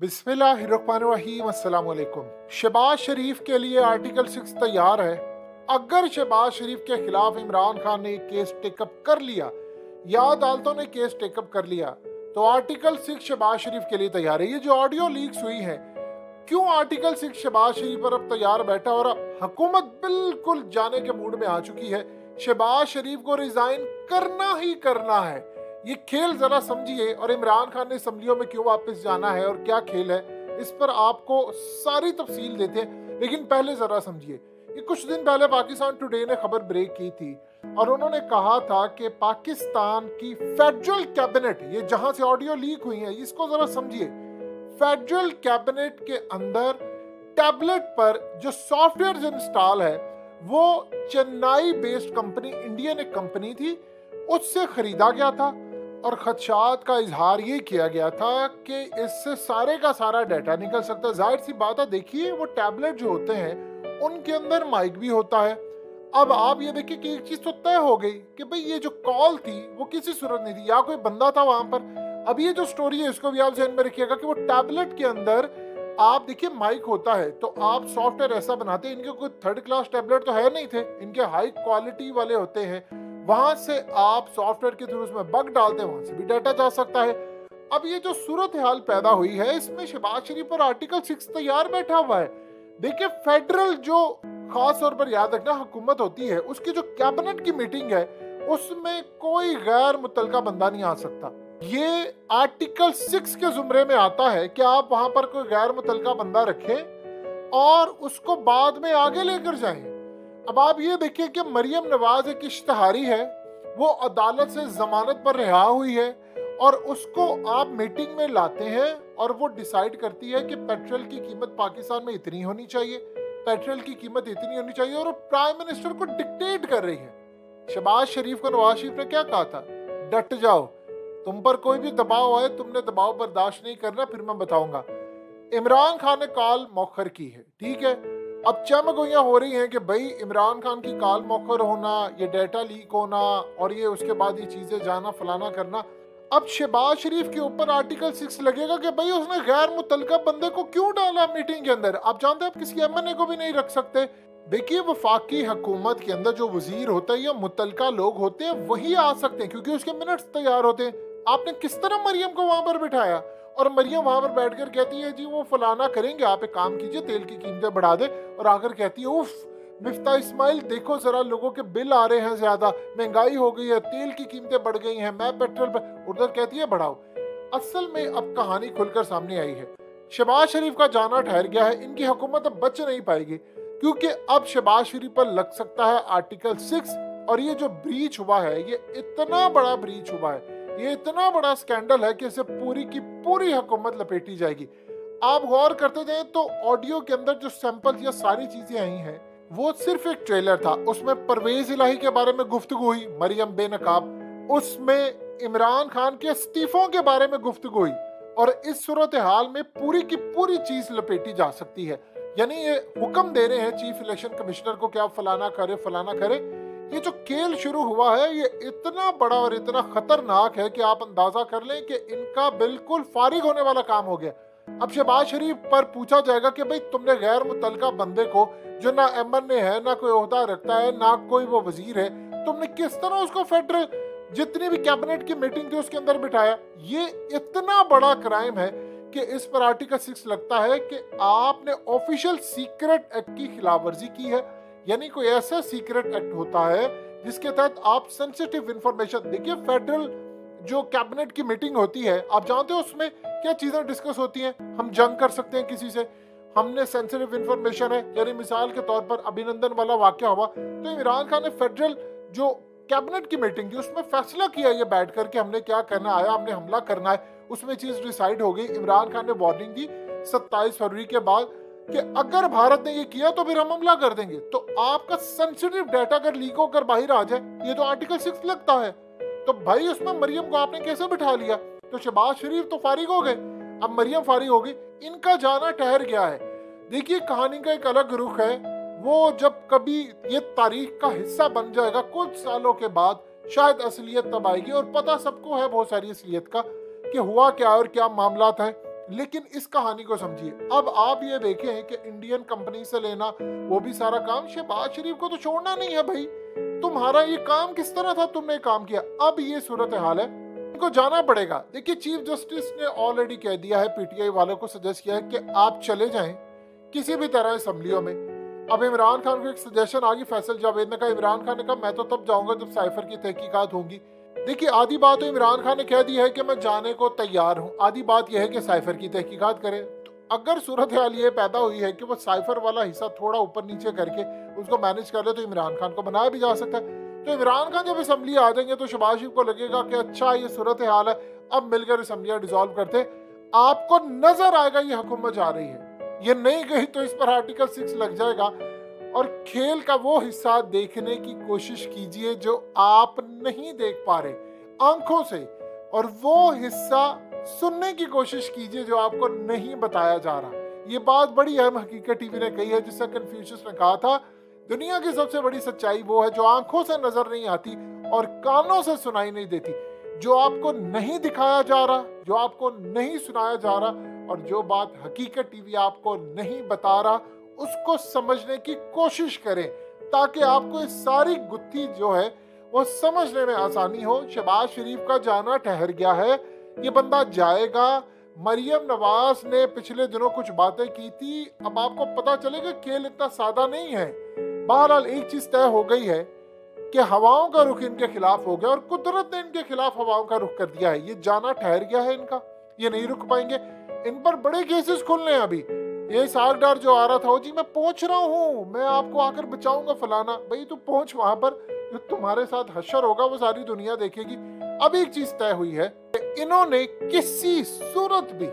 बिस्मिल्लाहिर्रहमानिर्रहीम अस्सलाम वालेकुम। शहबाज शरीफ के लिए आर्टिकल 6 तैयार है। अगर शहबाज शरीफ के खिलाफ इमरान खान ने केस टेकअप कर लिया या अदालतों ने केस टेकअप कर लिया तो आर्टिकल 6 शहबाज शरीफ के लिए तैयार है। ये जो ऑडियो लीक्स हुई है, क्यों आर्टिकल 6 शहबाज शरीफ पर अब तैयार बैठा और अब हुकूमत बिल्कुल जाने के मूड में आ चुकी है। शहबाज शरीफ को रिजाइन करना ही करना है। ये खेल जरा समझिए और इमरान खान ने असम्बलियों में क्यों वापस जाना है और क्या खेल है, इस पर आपको सारी तफसील देते हैं। लेकिन पहले जरा समझिए, ये कुछ दिन पहले पाकिस्तान टुडे ने खबर ब्रेक की थी और उन्होंने कहा था कि पाकिस्तान की फेडरल कैबिनेट, ये जहां से ऑडियो लीक हुई है इसको जरा समझिए, फेडरल कैबिनेट के अंदर टैबलेट पर जो सॉफ्टवेयर इंस्टॉल है वो चेन्नई बेस्ड कंपनी, इंडियन एक कंपनी थी, उससे खरीदा गया था और खदशात का इजहार ये किया गया था कि इससे सारे का सारा डाटा निकल सकता है। जाहिर सी बात है, देखिए वो टैबलेट जो होते हैं उनके अंदर माइक भी होता है। अब आप ये देखिए कि एक चीज तो तय हो गई कि भाई ये जो कॉल थी वो किसी सूरत नहीं थी, या कोई बंदा था वहां पर। अब ये जो स्टोरी है इसको भी आप ध्यान में रखिएगा कि वो टैबलेट के अंदर आप देखिए माइक होता है, तो आप सॉफ्टवेयर ऐसा बनाते हैं, इनके कोई थर्ड क्लास टैबलेट तो है नहीं थे, इनके हाई क्वालिटी वाले होते हैं। वहां से आप सॉफ्टवेयर के थ्रू उसमें बग डालते हैं, वहां से भी डाटा जा सकता है। अब ये जो सूरत हाल पैदा हुई है, इसमें शहबाज शरीफ पर आर्टिकल 6 तैयार बैठा हुआ है। देखिए फेडरल जो खास तौर पर याद रखना हुकूमत होती है, उसकी जो कैबिनेट की मीटिंग है उसमें कोई गैर मुतलका बंदा नहीं आ सकता। ये आर्टिकल 6 के जुमरे में आता है कि आप वहां पर कोई गैर मुतलका बंदा रखें और उसको बाद में आगे लेकर जाएं। अब आप ये देखिए कि मरियम नवाज एक इश्तहारी है, वो अदालत से जमानत पर रिहा हुई है और उसको आप मीटिंग में लाते हैं और वो डिसाइड करती है कि पेट्रोल की कीमत पाकिस्तान में इतनी होनी चाहिए, पेट्रोल की कीमत इतनी होनी चाहिए, और वो प्राइम मिनिस्टर को डिक्टेट कर रही है। शहबाज शरीफ को नवाज शरीफ ने क्या कहा था? डट जाओ, तुम पर कोई भी दबाव आए तुमने दबाव बर्दाश्त नहीं करना, फिर मैं बताऊंगा। इमरान खान ने कॉल मौखर की है, ठीक है। अब चमगोइयां हो रही हैं कि भाई इमरान खान की कॉल मौखर होना, ये डाटा लीक होना और ये उसके बाद ये चीजें जाना फलाना करना। अब शहबाज शरीफ के ऊपर आर्टिकल 6 लगेगा कि भाई उसने गैर मुतलका बंदे को क्यों डाला मीटिंग के अंदर। आप जानते हैं आप किसी एमएनए को भी नहीं रख सकते। देखिए वफाकी हुकूमत के अंदर जो वजीर होता है या मुतलका लोग होते हैं वही आ सकते हैं, क्योंकि उसके मिनट्स तैयार होते हैं। आपने किस तरह मरियम को वहां पर बिठाया और मरियम वहां पर बैठकर कहती है जी वो फलाना करेंगे, आप एक काम कीजिए तेल की कीमतें बढ़ा दे, और आकर कहती है उफ मिफ्ता इस्माइल देखो जरा लोगों के बिल आ रहे हैं ज्यादा, महंगाई हो गई है, तेल की कीमतें बढ़ गई हैं, मैं पेट्रोल पर, उधर कहती है बढ़ाओ। असल में अब कहानी खुलकर सामने आई है। शहबाज शरीफ का जाना ठहर गया है, इनकी हुकूमत अब बच नहीं पाएगी, क्योंकि अब शहबाज शरीफ पर लग सकता है आर्टिकल 6। और ये जो ब्रीच हुआ है, ये इतना बड़ा ब्रीच हुआ है, ये इतना बड़ा स्कैंडल है कि इसे पूरी की पूरी हुकूमत लपेटी जाएगी। आप गौर करते जाएं तो ऑडियो के अंदर जो सैंपल या सारी चीजें आई हैं वो सिर्फ एक ट्रेलर था। उसमें परवेज इलाही के बारे में गुफ्तगू हुई, मरियम बेनकाब, उसमें इमरान खान के इस्तीफों के बारे में गुफ्तगू हुई, और इस सूरत हाल में पूरी की पूरी चीज लपेटी जा सकती है। यानी ये हुक्म दे रहे हैं चीफ इलेक्शन कमिश्नर को कि आप फलाना करे फलाना करे। ये जो खेल शुरू हुआ है ये इतना बड़ा और इतना खतरनाक है कि आप अंदाजा कर लें कि इनका बिल्कुल फारिग होने वाला काम हो गया। अब शहबाज शरीफ पर पूछा जाएगा कि भाई तुमने गैर मुतलका बंदे को, जो ना एमएनए है ना कोई ओहदा रखता है ना कोई वो वजीर है, तुमने किस तरह उसको फेडरल जितनी भी कैबिनेट की मीटिंग थी उसके अंदर बिठाया। ये इतना बड़ा क्राइम है कि इस पर आर्टिकल 6 लगता है कि आपने ऑफिशियल सीक्रेट एक्ट की खिलाफवर्जी की है। यानी कोई ऐसा सीक्रेट एक्ट होता है जिसके तहत आप सेंसिटिव इंफॉर्मेशन, देखिए फेडरल जो कैबिनेट की मीटिंग होती है, आप जानते हो उसमें क्या चीजें डिस्कस होती हैं। हम जंग कर सकते हैं किसी से, हमने सेंसिटिव इंफॉर्मेशन है, यानी मिसाल के तौर पर अभिनंदन वाला वाकया हुआ तो इमरान खान ने फेडरल जो कैबिनेट की मीटिंग थी उसमें फैसला किया ये बैठ कर के हमने क्या करना आया, हमने हमला करना है। उसमें चीज डिसाइड हो गई। इमरान खान ने वार्निंग दी 27 फरवरी के बाद कि अगर भारत ने ये किया तो फिर हम हमला कर देंगे। तो आपका सेंसिटिव डाटा अगर लीक होकर बाहर आ जाए, ये तो आर्टिकल 6 लगता है। तो भाई उसमें मरियम को आपने कैसे बिठा लिया? तो शहबाज शरीफ तो फारिग हो गए, अब मरियम फारिग हो गई, इनका जाना ठहर गया है। देखिए कहानी का एक अलग रुख है, वो जब कभी ये तारीख का हिस्सा बन जाएगा कुछ सालों के बाद, शायद असलियत तब आएगी। और पता सबको है बहुत सारी असलियत का कि हुआ क्या और क्या मामला है। लेकिन इस कहानी को समझिए। अब आप ये देखें कि इंडियन कंपनी से लेना वो भी सारा काम, शहबाज शरीफ को तो छोड़ना नहीं है भाई। तुम्हारा ये काम किस तरह था, तुमने काम किया। अब ये सूरत हाल है, इनको जाना पड़ेगा। देखिए चीफ जस्टिस ने ऑलरेडी कह दिया है, पीटीआई वालों को सजेस्ट किया है कि आप चले जाएं किसी भी तरह असम्बलियों में। अब इमरान खान को एक सजेशन आ गई, फैसल जावेद ने कहा, इमरान खान ने कहा मैं तो तब जाऊंगा जब साइफर की तहकीकात होंगी। देखिए आधी बात तो इमरान खान ने कह दी है कि मैं जाने को तैयार हूं, आधी बात यह है कि साइफर की तहकीकात करें। तो अगर सूरत हाल ये पैदा हुई है कि वो साइफर वाला हिस्सा थोड़ा ऊपर नीचे करके उसको मैनेज कर ले, तो इमरान खान को बनाया भी जा सकता है। तो इमरान खान जब असम्बली आ जाएंगे तो शहबाज शरीफ को लगेगा कि अच्छा ये सूरत हाल है, अब मिलकर असम्बलियां डिसॉल्व करते। आपको नजर आएगा ये हुकूमत जा रही है, ये नहीं गई तो इस पर आर्टिकल 6 लग जाएगा। और खेल का वो हिस्सा देखने की कोशिश कीजिए जो आप नहीं देख पा रहे आंखों से, और वो हिस्सा सुनने की कोशिश कीजिए जो आपको नहीं बताया जा रहा। ये बात बड़ी अहम हकीकत टीवी ने कही है, जिससे कन्फ्यूशियस ने कहा था दुनिया की सबसे बड़ी सच्चाई वो है जो आंखों से नजर नहीं आती और कानों से सुनाई नहीं देती। जो आपको नहीं दिखाया जा रहा, जो आपको नहीं सुनाया जा रहा, और जो बात हकीकत टीवी आपको नहीं बता रहा, उसको समझने की कोशिश करें ताकि आपको इस सारी गुत्थी जो है वो समझने में आसानी हो। शहबाज शरीफ का जाना ठहर गया है, ये बंदा जाएगा। मरियम नवाज ने पिछले दिनों कुछ बातें की थी, अब आपको पता चलेगा खेल इतना सादा नहीं है। बहरहाल एक चीज तय हो गई है कि हवाओं का रुख इनके खिलाफ हो गया और कुदरत ने इनके खिलाफ हवाओं का रुख कर दिया है। ये जाना ठहर गया है इनका, ये नहीं रुक पाएंगे। इन पर बड़े केसेस खुलने हैं अभी। ये सागडार जो आ रहा था, जी मैं पहुंच रहा हूँ, मैं आपको आकर बचाऊंगा फलाना। भाई तू पहुंच वहां पर, जो तुम्हारे साथ हशर होगा वो सारी दुनिया देखेगी। अब एक चीज तय हुई है, इन्होंने किसी सूरत भी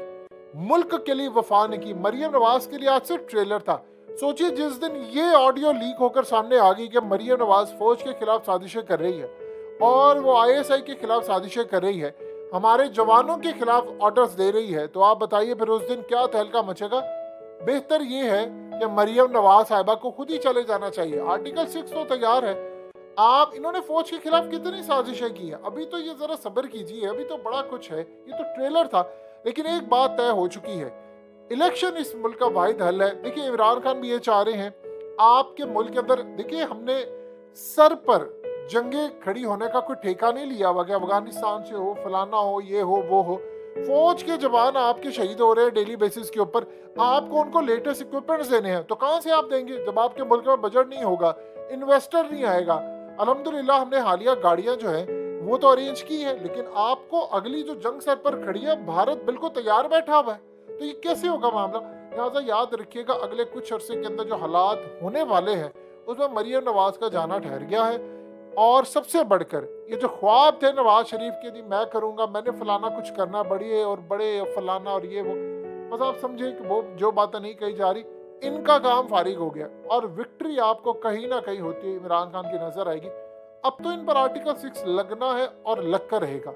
मुल्क के लिए वफा नहीं की। मरियम नवाज के लिए आज से ट्रेलर था। सोचिए जिस दिन ये ऑडियो लीक होकर सामने आ गई कि मरियम नवाज फौज के खिलाफ साजिशें कर रही है और वो आईएसआई के खिलाफ साजिशें कर रही है, हमारे जवानों के खिलाफ ऑर्डर्स दे रही है, तो आप बताइए फिर उस दिन क्या तहलका मचेगा। बेहतर ये है कि मरियम नवाज साहिबा को खुद ही चले जाना चाहिए। आर्टिकल 6 तो तैयार है। आप इन्होंने फौज के खिलाफ कितनी साजिशें की है, अभी तो ये जरा सब्र कीजिए, अभी तो बड़ा कुछ है, ये तो ट्रेलर था। लेकिन एक बात तय हो चुकी है, इलेक्शन इस मुल्क का वाहिद हल है। देखिए इमरान खान भी ये चाह रहे हैं आपके मुल्क के अंदर। देखिए हमने सर पर जंगे खड़ी होने का कोई ठेका नहीं लिया हुआ कि अफगानिस्तान से हो, फलाना हो, ये हो, वो हो। फौज के जवान आपके शहीद हो रहे हैं डेली बेसिस के ऊपर, आपको उनको लेटेस्ट इक्विपमेंट्स देने हैं, तो कहां से आप देंगे जब आपके मुल्क में बजट नहीं होगा, इन्वेस्टर नहीं आएगा। अल्हम्दुलिल्लाह हमने हालिया गाड़ियां जो है वो तो अरेंज की है, लेकिन आपको अगली जो जंग सर पर खड़ी है, भारत बिल्कुल तैयार बैठा हुआ है, तो ये कैसे होगा मामला। लिहाजा याद रखिएगा अगले कुछ अरसे के अंदर जो हालात होने वाले हैं उसमें मरियम नवाज का जाना ठहर गया है। और सबसे बढ़कर ये जो ख्वाब थे नवाज शरीफ के, नहीं मैं करूंगा, मैंने फलाना कुछ करना, बड़ी और बड़े फलाना और ये वो, बस आप समझे कि वो जो बातें नहीं कही जा रही, इनका काम फारिग हो गया और विक्ट्री आपको कहीं ना कहीं होती है इमरान खान की नजर आएगी। अब तो इन पर आर्टिकल 6 लगना है और लग कर रहेगा।